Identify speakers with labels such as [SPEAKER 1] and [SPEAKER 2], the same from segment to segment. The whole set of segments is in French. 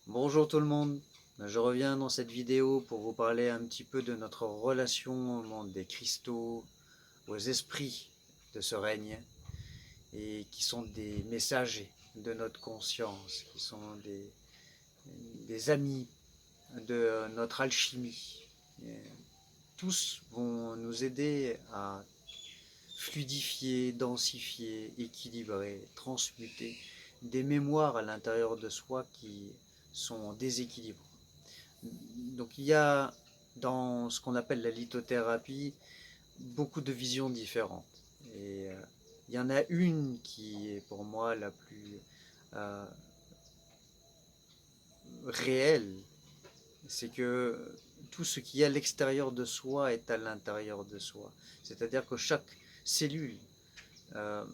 [SPEAKER 1] Bonjour tout le monde, je reviens dans cette vidéo pour vous parler un petit peu de notre relation au monde des cristaux, aux esprits de ce règne, et qui sont des messagers de notre conscience, qui sont des amis de notre alchimie. Et tous vont nous aider à fluidifier, densifier, équilibrer, transmuter des mémoires à l'intérieur de soi qui sont en déséquilibre. Donc il y a dans ce qu'on appelle la lithothérapie beaucoup de visions différentes. Et il y en a une qui est pour moi la plus euh, réelle, c'est que tout ce qui est à l'extérieur de soi est à l'intérieur de soi. C'est-à-dire que chaque cellule euh,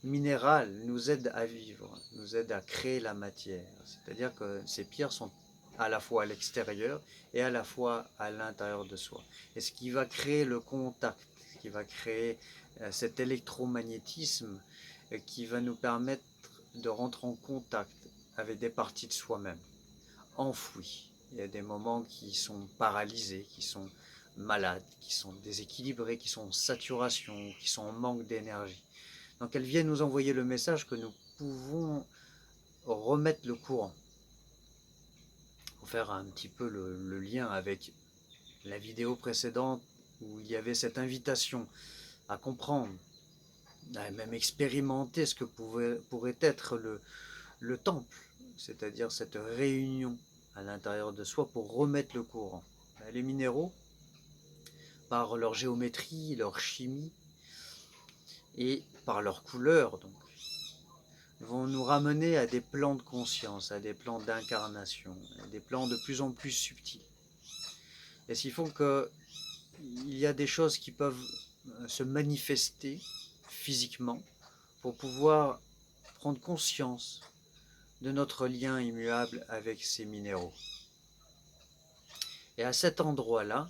[SPEAKER 1] minérale nous aide à vivre, nous aide à créer la matière. C'est-à-dire que ces pierres sont à la fois à l'extérieur et à la fois à l'intérieur de soi. Et ce qui va créer le contact, qui va créer cet électromagnétisme qui va nous permettre de rentrer en contact avec des parties de soi-même, enfouies. Il y a des moments qui sont paralysés, qui sont malades, qui sont déséquilibrés, qui sont en saturation, qui sont en manque d'énergie. Donc elles viennent nous envoyer le message que nous pouvons remettre le courant. Pour faire un petit peu le lien avec la vidéo précédente où il y avait cette invitation à comprendre, à même expérimenter ce que pourrait être le temple, c'est-à-dire cette réunion à l'intérieur de soi pour remettre le courant. Les minéraux, par leur géométrie, leur chimie et par leur couleur, donc, vont nous ramener à des plans de conscience, à des plans d'incarnation, à des plans de plus en plus subtils. Et ce qui font qu'il y a des choses qui peuvent se manifester physiquement pour pouvoir prendre conscience de notre lien immuable avec ces minéraux. Et à cet endroit-là,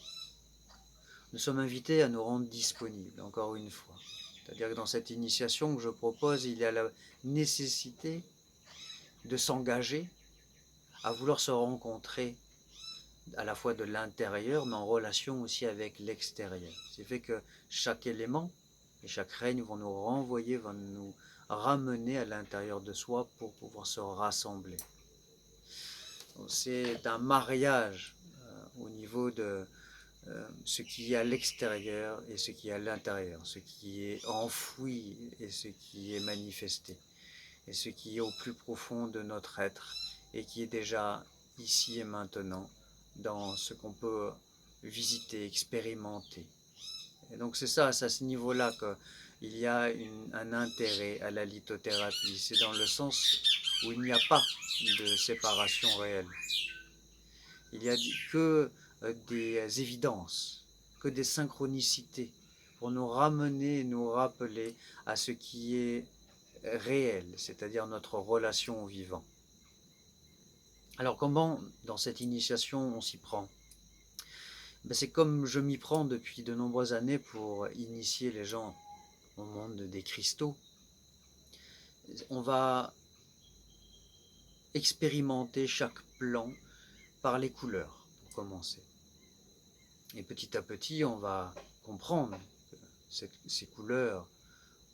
[SPEAKER 1] nous sommes invités à nous rendre disponibles, encore une fois. C'est-à-dire que dans cette initiation que je propose, il y a la nécessité de s'engager à vouloir se rencontrer à la fois de l'intérieur, mais en relation aussi avec l'extérieur. Ce qui fait que chaque élément et chaque règne vont nous renvoyer, vont nous ramener à l'intérieur de soi pour pouvoir se rassembler. C'est un mariage au niveau de ce qui est à l'extérieur et ce qui est à l'intérieur, ce qui est enfoui et ce qui est manifesté, et ce qui est au plus profond de notre être et qui est déjà ici et maintenant dans ce qu'on peut visiter, expérimenter. Et donc c'est ça, c'est à ce niveau-là qu'il y a un intérêt à la lithothérapie. C'est dans le sens où il n'y a pas de séparation réelle. Il n'y a que des évidences, que des synchronicités pour nous ramener, nous rappeler à ce qui est réel, c'est-à-dire notre relation au vivant. Alors comment, dans cette initiation, on s'y prend? C'est comme je m'y prends depuis de nombreuses années pour initier les gens au monde des cristaux. On va expérimenter chaque plan par les couleurs, pour commencer. Et petit à petit, on va comprendre que ces couleurs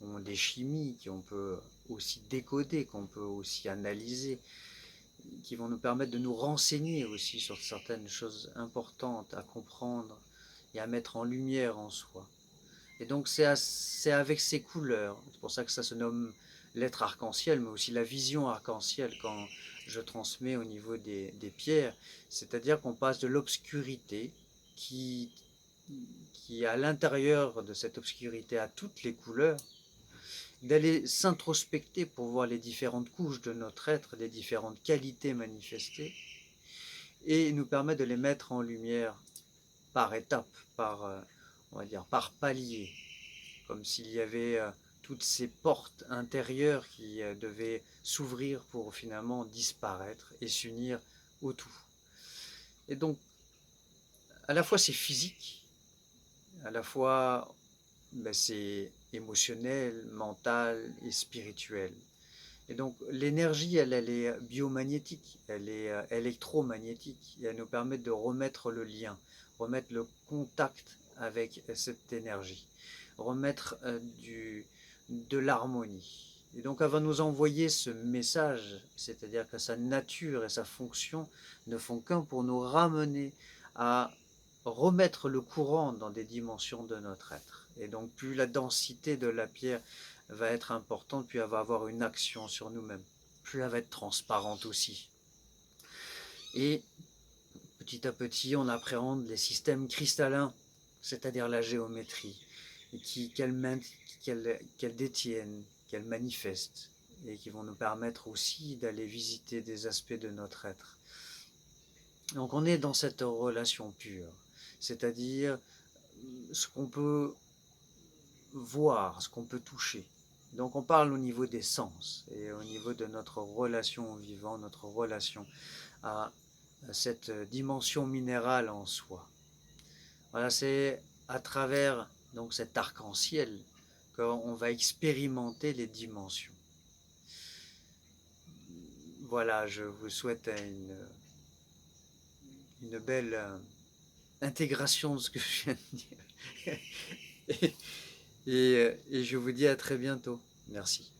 [SPEAKER 1] ont des chimies qu'on peut aussi décoder, qu'on peut aussi analyser, qui vont nous permettre de nous renseigner aussi sur certaines choses importantes à comprendre et à mettre en lumière en soi. Et donc c'est avec ces couleurs, c'est pour ça que ça se nomme l'être arc-en-ciel, mais aussi la vision arc-en-ciel quand je transmets au niveau des pierres, c'est-à-dire qu'on passe de l'obscurité qui est à l'intérieur de cette obscurité à toutes les couleurs, d'aller s'introspecter pour voir les différentes couches de notre être, les différentes qualités manifestées, et nous permet de les mettre en lumière par étapes, on va dire, par paliers, comme s'il y avait toutes ces portes intérieures qui devaient s'ouvrir pour finalement disparaître et s'unir au tout. Et donc, à la fois c'est physique, à la fois c'est émotionnel, mental et spirituel. Et donc l'énergie, elle est biomagnétique, elle est électromagnétique, et elle nous permet de remettre le lien, remettre le contact avec cette énergie, remettre de l'harmonie. Et donc elle va nous envoyer ce message, c'est-à-dire que sa nature et sa fonction ne font qu'un pour nous ramener à remettre le courant dans des dimensions de notre être. Et donc plus la densité de la pierre va être importante, plus elle va avoir une action sur nous-mêmes, plus elle va être transparente aussi. Et petit à petit, on appréhende les systèmes cristallins, c'est-à-dire la géométrie, qu'elle détiennent, qu'elle manifeste, et qui vont nous permettre aussi d'aller visiter des aspects de notre être. Donc on est dans cette relation pure, c'est-à-dire ce qu'on peut voir, ce qu'on peut toucher. Donc on parle au niveau des sens et au niveau de notre relation au vivant, notre relation à cette dimension minérale en soi. Voilà, c'est à travers donc cet arc-en-ciel qu'on va expérimenter les dimensions. Voilà, je vous souhaite une belle intégration de ce que je viens de dire. et je vous dis à très bientôt. Merci.